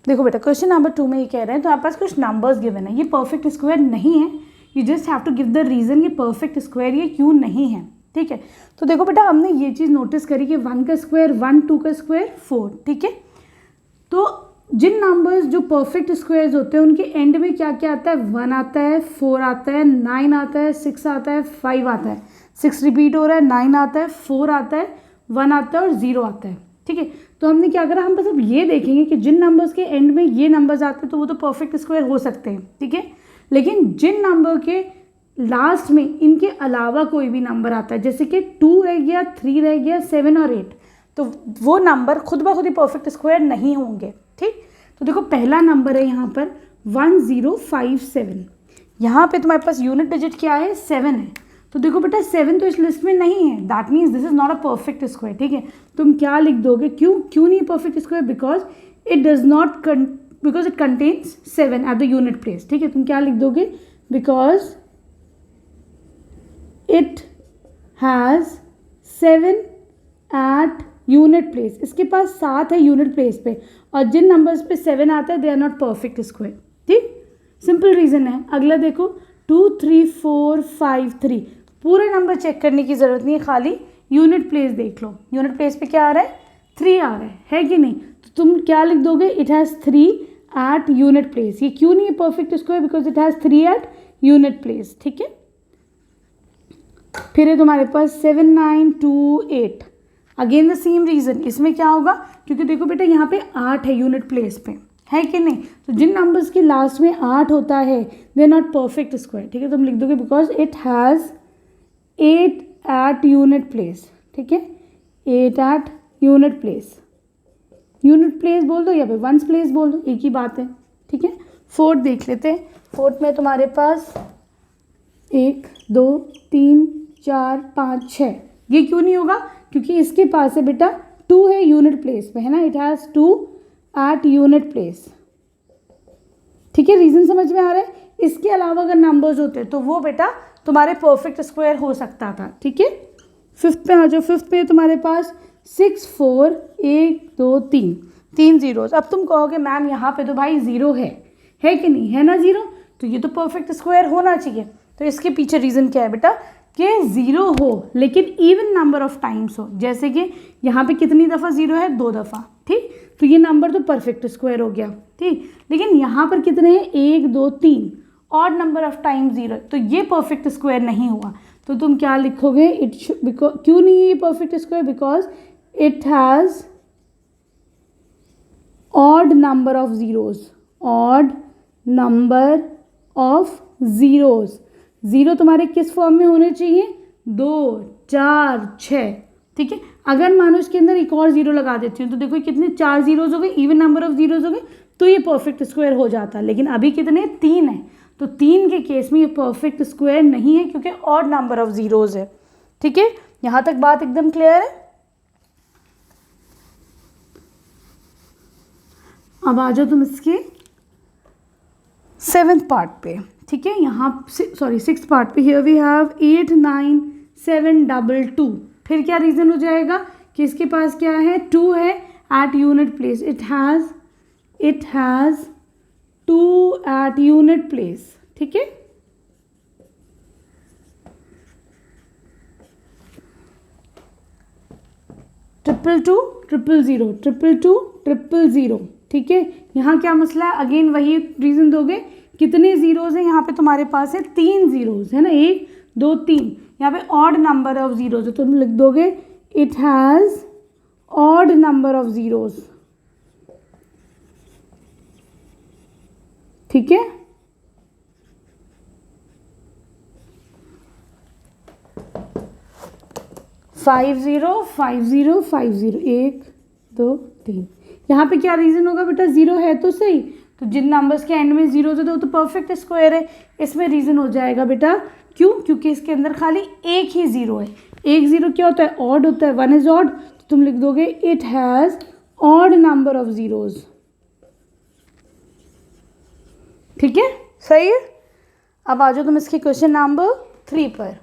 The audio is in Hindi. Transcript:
देखो बेटा क्वेश्चन नंबर 2 में ये कह रहे हैं तो आपके पास कुछ नंबर्स गिवन है, ये परफेक्ट स्क्वायर नहीं है, you just have to give the reason ये परफेक्ट स्क्वायर ये क्यों नहीं है, ठीक है। तो देखो बेटा हमने ये चीज़ नोटिस करी कि 1 का स्क्वायर 1, 2 का स्क्वायर 4, ठीक है। तो जिन नंबर्स जो परफेक्ट स्क्वायर्स होते हैं उनके एंड में क्या क्या आता है, 1 आता है, 4 आता है, 9 आता है, 6 आता है, 5 आता है, 6 रिपीट हो रहा है, 9 आता है, 4 आता है, 1 आता है और 0 आता है, ठीक है। तो हमने क्या करा, हम बस अब ये देखेंगे कि जिन नंबर्स के एंड में ये नंबर्स आते हैं तो वो तो परफेक्ट स्क्वायर हो सकते हैं, ठीक है। लेकिन जिन नंबर के लास्ट में इनके अलावा कोई भी नंबर आता है, जैसे कि 2 रह गया, 3 रह गया, 7 और 8, तो वो नंबर खुद ब खुद ही परफेक्ट स्क्वायर नहीं होंगे, ठीक। तो देखो पहला नंबर है यहाँ पर 1057, यहाँ पे तुम्हारे पास यूनिट डिजिट क्या है, 7 है। तो देखो बेटा 7 तो इस लिस्ट में नहीं है, that means this is not a perfect square, ठीक है। तुम क्या लिख दोगे, क्यों नहीं perfect square, because it does not because it contains 7 at the unit place, ठीक है। तुम क्या लिख दोगे, because it has 7 at unit place, इसके पास 7 है यूनिट प्लेस पे, और जिन नंबर्स पे 7 आता है they are not perfect square, ठीक। सिंपल रीज़न है। अगला देखो 2, 3, 4, 5, 3, पूरे नंबर चेक करने की ज़रूरत नहीं है, खाली यूनिट प्लेस देख लो, यूनिट प्लेस पे क्या आ रहा है, 3 आ रहा है कि नहीं। तो तुम क्या लिख दोगे, it has 3 at unit place. ये क्यों नहीं है perfect square, because it has 3 at unit place, ठीक है। फिर है तुम्हारे पास 7, 9, 2, 8, अगेन द सेम रीज़न। इसमें क्या होगा, क्योंकि देखो बेटा यहाँ पे 8 है यूनिट प्लेस पे, है कि नहीं। तो जिन नंबर्स के लास्ट में 8 होता है दे नॉट परफेक्ट स्क्वायर, ठीक है। तुम लिख दोगे because it has 8 at unit place, ठीक है, 8 at unit place. Unit place बोल दो या फिर वंस प्लेस बोल दो, एक ही बात है, ठीक है। फोर्थ देख लेते हैं। फोर्थ में तुम्हारे पास 1, 2, 3, 4, 5, 6, ये क्यों नहीं होगा, क्योंकि इसके पास है बेटा 2 है यूनिट प्लेस में, है ना, it has 2 at unit place, ठीक है। रीज़न समझ में आ रहा है। इसके अलावा अगर नंबर्स होते तो वो बेटा तुम्हारे परफेक्ट स्क्वायर हो सकता था, ठीक है। फिफ्थ पे आ जाओ। फिफ्थ पे तुम्हारे पास 6, 4, 1, 2, 3 जीरोस। अब तुम कहोगे मैम यहाँ पे तो भाई 0 है कि नहीं, है ना 0, तो ये तो परफेक्ट स्क्वायर होना चाहिए। तो इसके पीछे रीज़न क्या है बेटा, कि 0 हो लेकिन इवन नंबर ऑफ टाइम्स हो, जैसे कि यहाँ पे कितनी दफ़ा 0 है, 2 दफ़ा, ठीक। तो ये नंबर तो परफेक्ट स्क्वायर हो गया, ठीक। लेकिन यहाँ पर कितने हैं, 1, 2, 3, ऑड नंबर ऑफ टाइम 0, तो ये परफेक्ट स्क्वायर नहीं हुआ। तो तुम क्या लिखोगे, क्यों नहीं है ये perfect square, because it has odd number of zeros, odd number of zeros. 0 तुम्हारे किस फॉर्म में होने चाहिए, 2, 4, 6, ठीक है। अगर मानो इसके अंदर एक और 0 लगा देती हूँ तो देखो कितने 4 ज़ीरोज़ हो गए, इवन नंबर ऑफ ज़ीरोज़ हो गए, तो ये परफेक्ट स्क्वायर हो जाता। लेकिन अभी कितने, 3 है, तो 3 के केस में ये परफेक्ट स्क्वायर नहीं है क्योंकि ऑड नंबर ऑफ ज़ीरोज़ है, ठीक है। यहाँ तक बात एकदम क्लियर है। अब आ जाओ तुम इसके 7th पार्ट पे, ठीक है। यहाँ सॉरी 6th पार्ट पे, हियर वी हैव 8, 9, 7, 2, 2। फिर क्या रीज़न हो जाएगा कि इसके पास क्या है, 2 है at unit place, it has 2 at unit place, ठीक है। ट्रिपल 2, 000, 2, 2, 000, ठीक है। यहाँ क्या मसला है, अगेन वही रीज़न दोगे, कितने ज़ीरोज़ हैं यहाँ पे तुम्हारे पास है, 3 ज़ीरोज़ है ना, 1, 2, 3, यहाँ पे ऑड नंबर ऑफ ज़ीरोज़, तो तुम लिख दोगे it has odd number of zeros, ठीक है। फाइव ज़ीरो 1, 2, 3, यहाँ पे क्या रीज़न होगा बेटा, 0 है तो सही, तो जिन नंबर्स के एंड में 0 है तो परफेक्ट स्क्वायर है। इसमें रीज़न हो जाएगा बेटा, क्यों, क्योंकि इसके अंदर खाली एक ही 0 है। एक 0 क्या होता है, ऑड होता है, 1 इज ऑड, तो तुम लिख दोगे it has odd number of zeros, ठीक है, सही है। अब आ जाओ तुम इसके क्वेश्चन नंबर 3 पर।